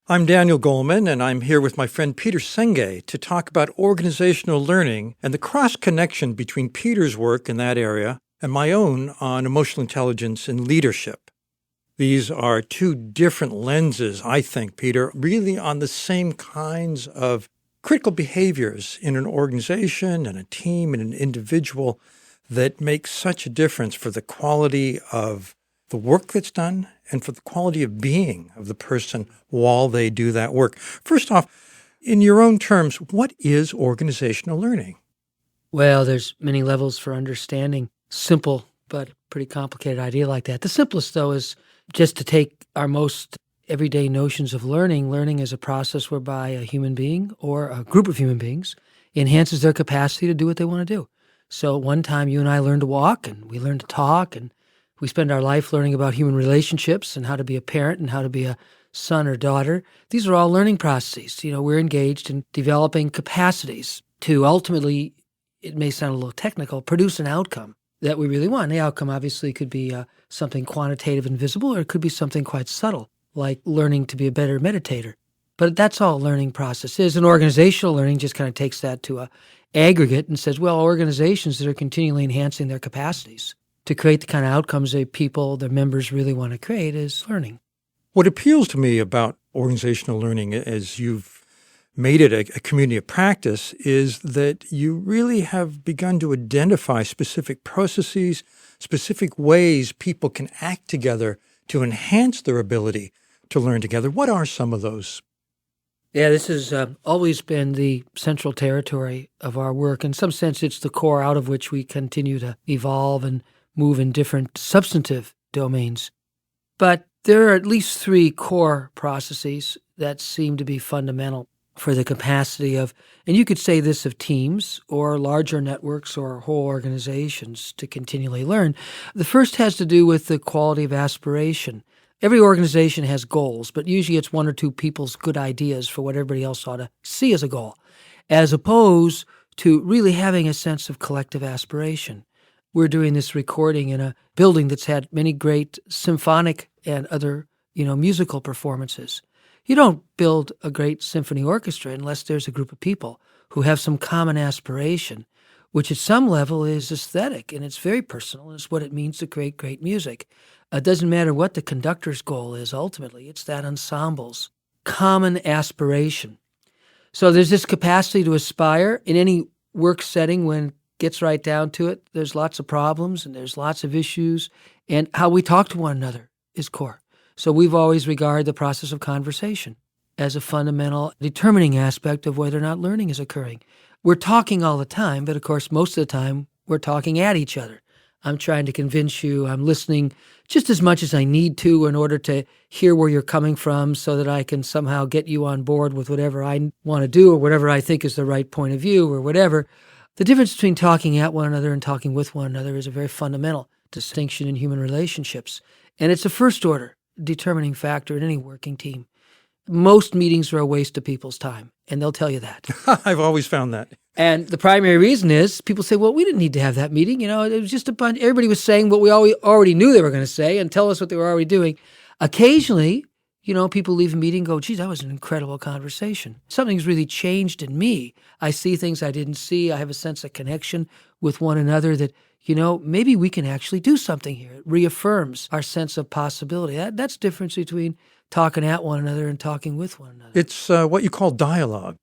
I'm Daniel Goleman, and I'm here with my friend Peter Senge to talk about organizational learning and the cross-connection between Peter's work in that area and my own on emotional intelligence and leadership. These are two different lenses, I think, Peter, really on the same kinds of critical behaviors in an organization and a team and an individual that make such a difference for the quality of the work that's done and for the quality of being of the person while they do that work. First off, in your own terms, what is organizational learning? Well, there's many levels for understanding simple but pretty complicated idea like that. The simplest, though, is just to take our most everyday notions of learning. Learning is a process whereby a human being or a group of human beings enhances their capacity to do what they want to do. So one time you and I learned to walk, and we learned to talk, and we spend our life learning about human relationships and how to be a parent and how to be a son or daughter. These are all learning processes. We're engaged in developing capacities to ultimately, it may sound a little technical, produce an outcome that we really want. The outcome obviously could be something quantitative and visible, or it could be something quite subtle, like learning to be a better meditator. But that's all learning process is. And organizational learning just kind of takes that to a aggregate and says, well, organizations that are continually enhancing their capacities to create the kind of outcomes that people, their members really want to create is learning. What appeals to me about organizational learning as you've made it a community of practice is that you really have begun to identify specific processes, specific ways people can act together to enhance their ability to learn together. What are some of those? Yeah, this has always been the central territory of our work. In some sense, it's the core out of which we continue to evolve and move in different substantive domains. But there are at least three core processes that seem to be fundamental for the capacity of, and you could say this of teams or larger networks or whole organizations to continually learn. The first has to do with the quality of aspiration. Every organization has goals, but usually it's one or two people's good ideas for what everybody else ought to see as a goal, as opposed to really having a sense of collective aspiration. We're doing this recording in a building that's had many great symphonic and other, musical performances. You don't build a great symphony orchestra unless there's a group of people who have some common aspiration, which at some level is aesthetic, and it's very personal. It's what it means to create great music. It doesn't matter what the conductor's goal is ultimately. It's that ensemble's common aspiration. So there's this capacity to aspire in any work setting. When it gets right down to it, there's lots of problems and there's lots of issues, and how we talk to one another is core. So we've always regarded the process of conversation as a fundamental determining aspect of whether or not learning is occurring. We're talking all the time, but of course, most of the time, we're talking at each other. I'm trying to convince you. I'm listening just as much as I need to in order to hear where you're coming from so that I can somehow get you on board with whatever I want to do or whatever I think is the right point of view or whatever. The difference between talking at one another and talking with one another is a very fundamental distinction in human relationships. And it's a first-order determining factor in any working team. Most meetings are a waste of people's time, and they'll tell you that. I've always found that. And the primary reason is people say, well, we didn't need to have that meeting. It was just a bunch. Everybody was saying what we already knew they were going to say and tell us what they were already doing. Occasionally, people leave a meeting and go, geez, that was an incredible conversation. Something's really changed in me. I see things I didn't see. I have a sense of connection with one another that, maybe we can actually do something here. It reaffirms our sense of possibility. That's the difference between talking at one another and talking with one another. It's what you call dialogue.